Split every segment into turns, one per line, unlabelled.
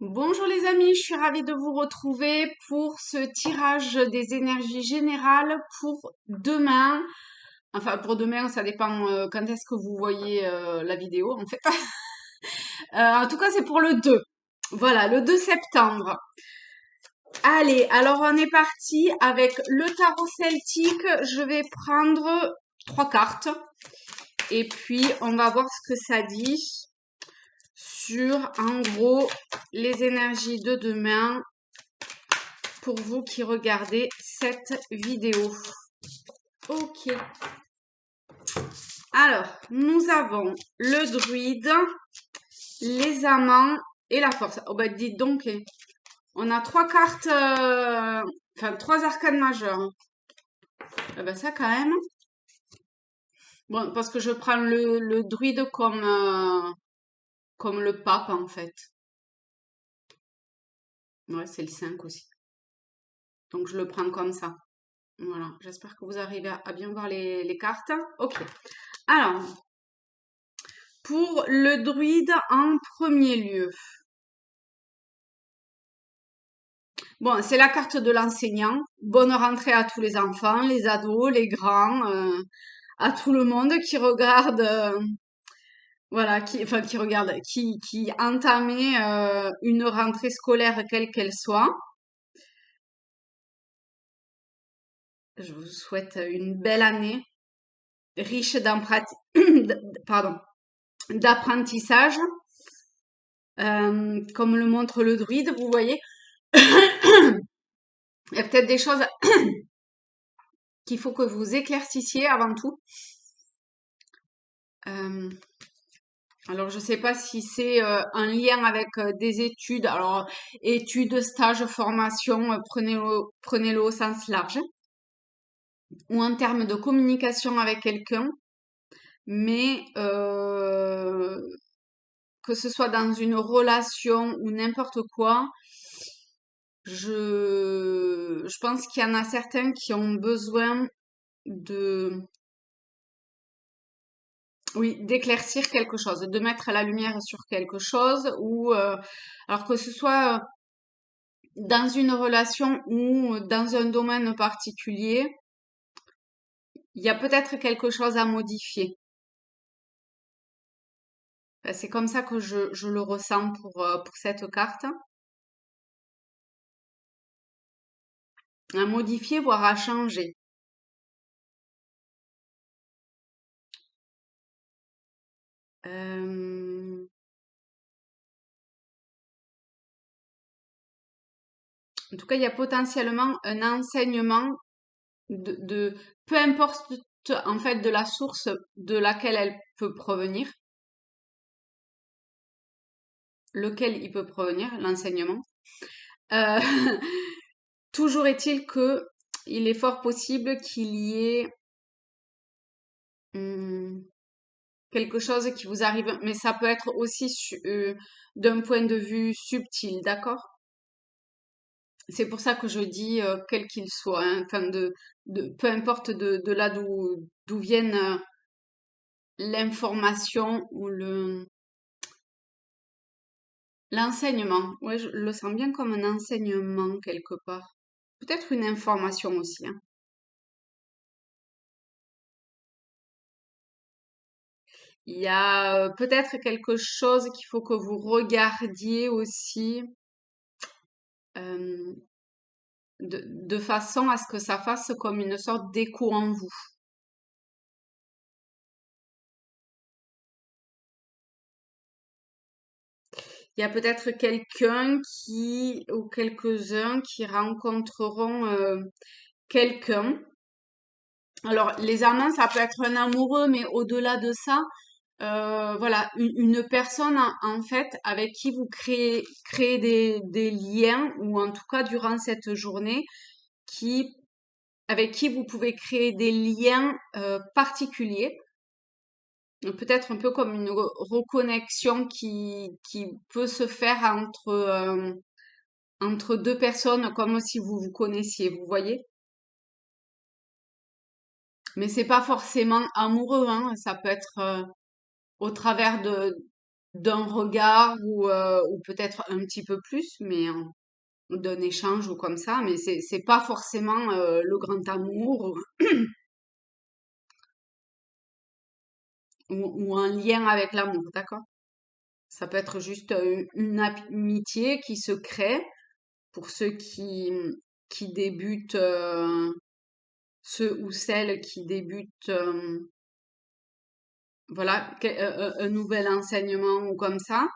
Bonjour les amis, je suis ravie de vous retrouver pour ce tirage des énergies générales pour demain. Enfin, pour demain, ça dépend quand est-ce que vous voyez la vidéo en fait. En tout cas, c'est pour le 2. Voilà, le 2 septembre. Allez, alors on est parti avec le tarot celtique. Je vais prendre 3 cartes et puis on va voir ce que ça dit sur, en gros, les énergies de demain pour vous qui regardez cette vidéo. Ok. Alors, nous avons le druide, les amants et la force. Oh bah dites donc, on a 3 cartes, enfin 3 arcanes majeurs. Ah bah ça quand même. Bon, parce que je prends le druide comme le pape en fait. Ouais, c'est le 5 aussi. Donc je le prends comme ça. Voilà, j'espère que vous arrivez à bien voir les cartes. Ok. Alors, pour le druide en premier lieu. Bon, c'est la carte de l'enseignant. Bonne rentrée à tous les enfants, les ados, les grands, à tout le monde qui regarde, voilà, qui regarde, qui entamait une rentrée scolaire quelle qu'elle soit. Je vous souhaite une belle année, riche pardon, d'apprentissage, comme le montre le druide, vous voyez. Il y a peut-être des choses qu'il faut que vous éclaircissiez avant tout. Euh, alors, je ne sais pas si c'est un lien avec des études. Alors, études, stages, formation, prenez-le au sens large. Ou en termes de communication avec quelqu'un. Mais que ce soit dans une relation ou n'importe quoi, je pense qu'il y en a certains qui ont besoin de, oui, d'éclaircir quelque chose, de mettre la lumière sur quelque chose, ou alors que ce soit dans une relation ou dans un domaine particulier, il y a peut-être quelque chose à modifier. Ben, c'est comme ça que je le ressens pour cette carte. À modifier, voire à changer. Euh, En tout cas, il y a potentiellement un enseignement peu importe en fait de la source de laquelle elle peut provenir, lequel il peut provenir, l'enseignement. Euh, toujours est-il que il est fort possible qu'il y ait hum, quelque chose qui vous arrive, mais ça peut être aussi d'un point de vue subtil, d'accord? C'est pour ça que je dis quel qu'il soit, hein, enfin peu importe de là d'où vienne l'information ou l'enseignement. Ouais, je le sens bien comme un enseignement quelque part. Peut-être une information aussi, hein. Il y a peut-être quelque chose qu'il faut que vous regardiez aussi euh, de façon à ce que ça fasse comme une sorte d'écho en vous. Il y a peut-être quelqu'un ou quelques-uns qui rencontreront quelqu'un. Alors, les amants, ça peut être un amoureux, mais au-delà de ça, voilà, une personne en fait avec qui vous créez des liens, ou en tout cas durant cette journée, qui, avec qui vous pouvez créer des liens particuliers. Peut-être un peu comme une reconnexion qui peut se faire entre deux personnes comme si vous vous connaissiez, vous voyez? Mais c'est pas forcément amoureux, hein. Ça peut être au travers d'un regard ou peut-être un petit peu plus, mais d'un échange ou comme ça, mais c'est pas forcément le grand amour ou un lien avec l'amour, d'accord? Ça peut être juste une amitié qui se crée pour ceux qui débutent, ceux ou celles qui débutent, voilà, un nouvel enseignement ou comme ça.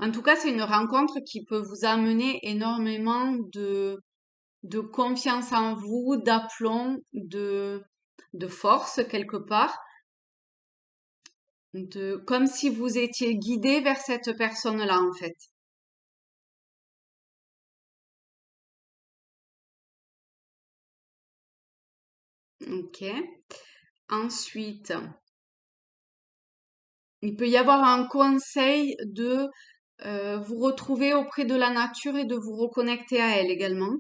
En tout cas, c'est une rencontre qui peut vous amener énormément de confiance en vous, d'aplomb, de force quelque part, comme si vous étiez guidé vers cette personne-là, en fait. Ok. Ensuite, il peut y avoir un conseil de vous retrouver auprès de la nature et de vous reconnecter à elle également.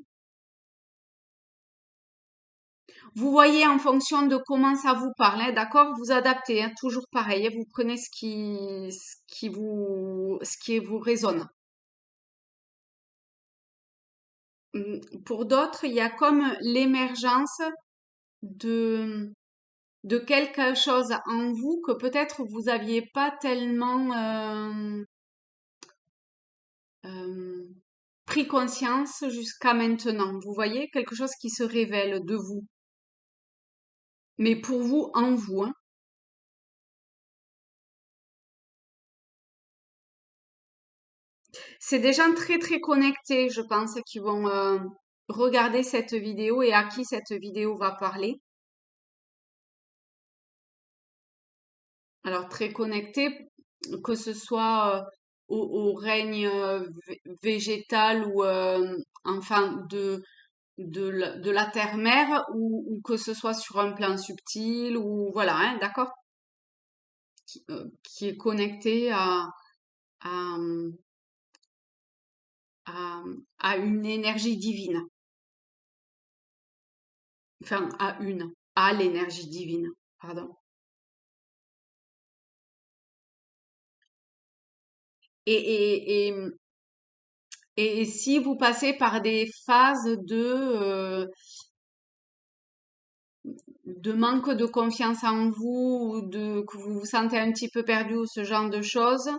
Vous voyez en fonction de comment ça vous parle, hein, d'accord? Vous adaptez, hein, toujours pareil, hein, vous prenez ce qui vous résonne. Pour d'autres, il y a comme l'émergence de, de quelque chose en vous que peut-être vous aviez pas tellement euh, pris conscience jusqu'à maintenant. Vous voyez, quelque chose qui se révèle de vous, mais pour vous, en vous, hein. C'est des gens très très connectés, je pense, qui vont regarder cette vidéo et à qui cette vidéo va parler. Alors très connectés, que ce soit au règne végétal ou enfin de la terre-mère ou que ce soit sur un plan subtil ou voilà, hein, d'accord, qui est connecté à, à, à une énergie divine, enfin à l'énergie divine, pardon. Et, et, et, et si vous passez par des phases de manque de confiance en vous, ou que vous vous sentez un petit peu perdu ou ce genre de choses,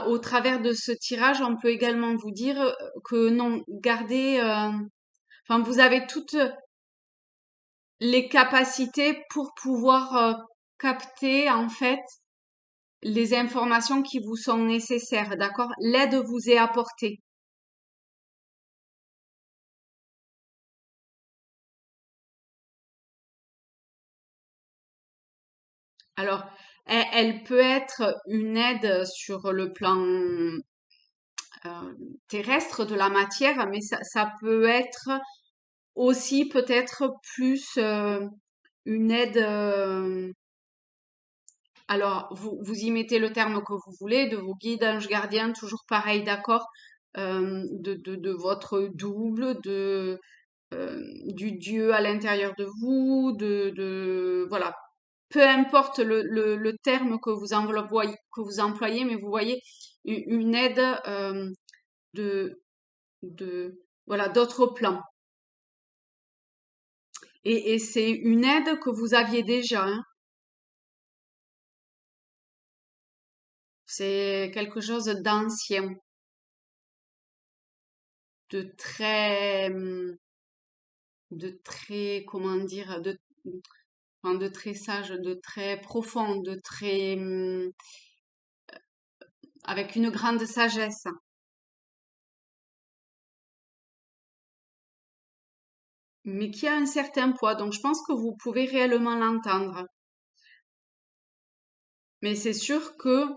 au travers de ce tirage, on peut également vous dire que non, gardez, enfin, vous avez toutes les capacités pour pouvoir capter en fait les informations qui vous sont nécessaires, d'accord? L'aide vous est apportée. Alors, elle peut être une aide sur le plan terrestre de la matière, mais ça peut être aussi peut-être plus une aide. Alors, vous y mettez le terme que vous voulez, de vos guides, anges gardiens, toujours pareil, d'accord, de votre double, du Dieu à l'intérieur de vous, voilà, peu importe le terme que vous employez, mais vous voyez une aide de, voilà, d'autres plans. Et c'est une aide que vous aviez déjà, hein. C'est quelque chose d'ancien, de très, comment dire, enfin, de très sage, de très profond, avec une grande sagesse, mais qui a un certain poids. Donc, je pense que vous pouvez réellement l'entendre. Mais c'est sûr que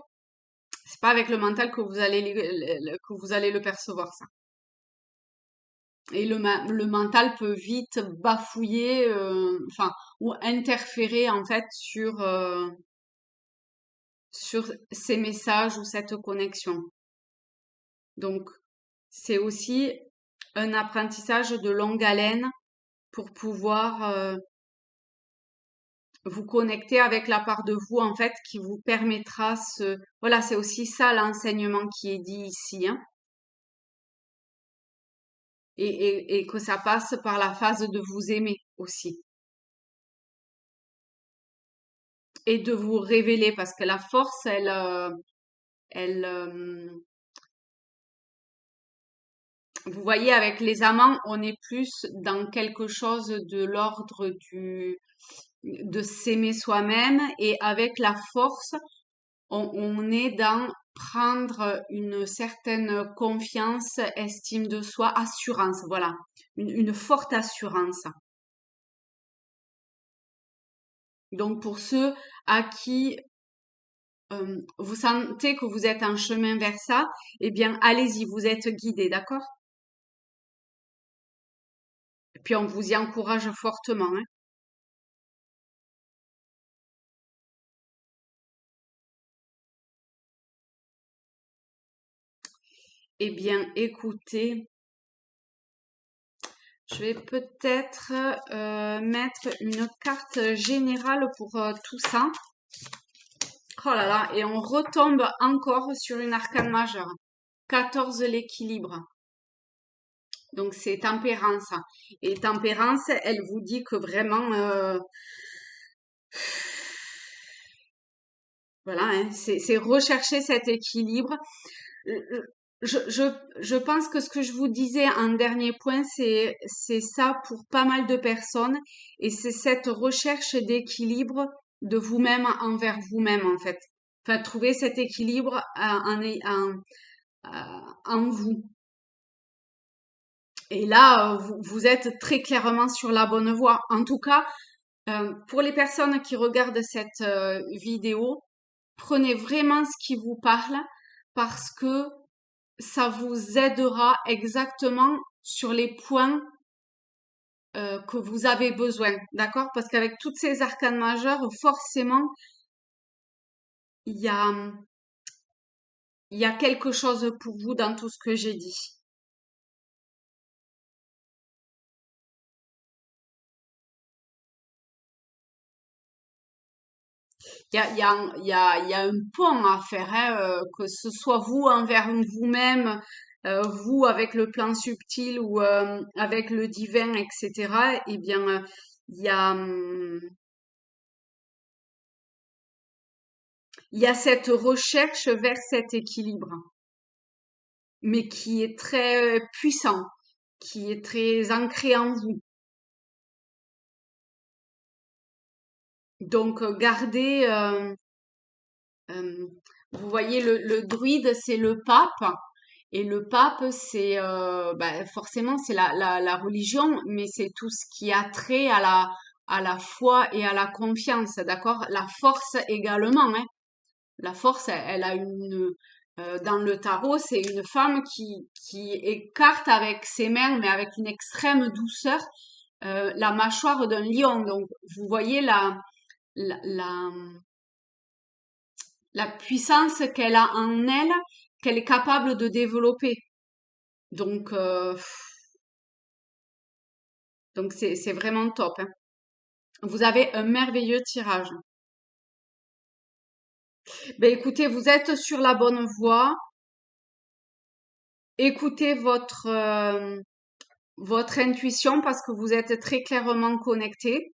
c'est pas avec le mental que vous allez que vous allez le percevoir, ça. Et le mental peut vite bafouiller, enfin, ou interférer en fait sur ces messages ou cette connexion. Donc, c'est aussi un apprentissage de longue haleine pour pouvoir vous connecter avec la part de vous, en fait, qui vous permettra voilà, c'est aussi ça l'enseignement qui est dit ici, hein. Et que ça passe par la phase de vous aimer aussi. Et de vous révéler, parce que la force, elle, vous voyez, avec les amants, on est plus dans quelque chose de l'ordre de s'aimer soi-même, et avec la force, on est dans prendre une certaine confiance, estime de soi, assurance, voilà, une forte assurance. Donc pour ceux à qui vous sentez que vous êtes en chemin vers ça, eh bien allez-y, vous êtes guidés, d'accord? Et puis on vous y encourage fortement, hein. Eh bien écoutez, je vais peut-être mettre une carte générale pour tout ça. Oh là là, et on retombe encore sur une arcane majeure. 14, l'équilibre. Donc c'est tempérance. Et tempérance, elle vous dit que vraiment, voilà, hein, c'est rechercher cet équilibre. Euh, je pense que ce que je vous disais en dernier point, c'est ça pour pas mal de personnes. Et c'est cette recherche d'équilibre de vous-même envers vous-même, en fait. Enfin, trouver cet équilibre en vous. Et là, vous êtes très clairement sur la bonne voie. En tout cas, pour les personnes qui regardent cette vidéo, prenez vraiment ce qui vous parle parce que ça vous aidera exactement sur les points que vous avez besoin, d'accord? Parce qu'avec toutes ces arcanes majeures, forcément, il y a, il y a quelque chose pour vous dans tout ce que j'ai dit. Il y a un pont à faire, hein, que ce soit vous envers vous-même, vous avec le plan subtil ou avec le divin, etc. Eh bien, il y a, il y a cette recherche vers cet équilibre, mais qui est très puissant, qui est très ancré en vous. Donc, gardez, vous voyez, le druide, c'est le pape. Et le pape, c'est ben, forcément c'est la religion, mais c'est tout ce qui a trait à la foi et à la confiance, d'accord? La force également, hein. La force, elle a une dans le tarot, c'est une femme qui écarte avec ses mains, mais avec une extrême douceur, la mâchoire d'un lion. Donc vous voyez la, la, la puissance qu'elle a en elle, qu'elle est capable de développer. Donc, donc c'est vraiment top, hein. Vous avez un merveilleux tirage. Ben écoutez, vous êtes sur la bonne voie. Écoutez votre intuition parce que vous êtes très clairement connecté.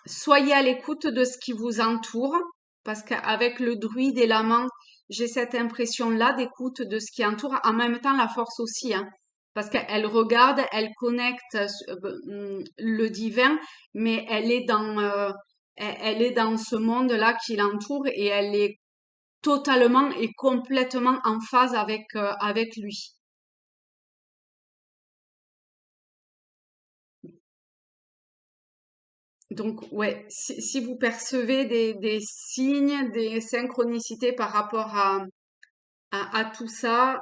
Soyez à l'écoute de ce qui vous entoure parce qu'avec le druide et l'amant, j'ai cette impression-là d'écoute de ce qui entoure. En même temps, la force aussi, hein, parce qu'elle regarde, elle connecte le divin, mais elle est dans ce monde-là qui l'entoure et elle est totalement et complètement en phase avec lui. Donc, ouais, si vous percevez des signes, des synchronicités par rapport à tout ça,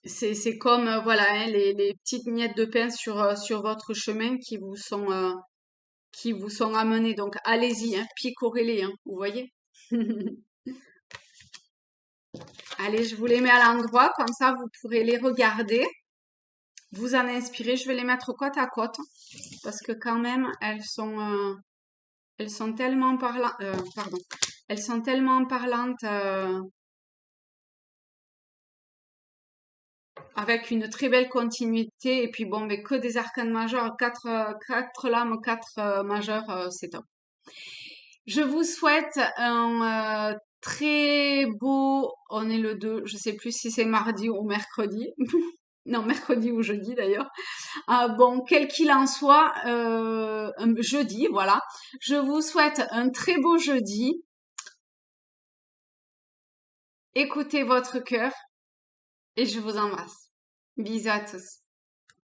c'est comme, voilà, hein, les petites miettes de pain sur votre chemin qui vous sont amenées. Donc, allez-y, hein, picorez-les, hein, vous voyez? Allez, je vous les mets à l'endroit, comme ça vous pourrez les regarder. vous en inspirer. Je vais les mettre côte à côte parce que quand même, elles sont tellement parlantes, pardon, elles sont tellement parlantes avec une très belle continuité. Et puis bon, mais que des arcanes majeurs, quatre lames, quatre majeurs, c'est top. Je vous souhaite un très beau, on est le 2, je sais plus si c'est mardi ou mercredi. Non, mercredi ou jeudi d'ailleurs. Bon, quel qu'il en soit, un jeudi, voilà. Je vous souhaite un très beau jeudi. Écoutez votre cœur et je vous embrasse. Bisous à tous.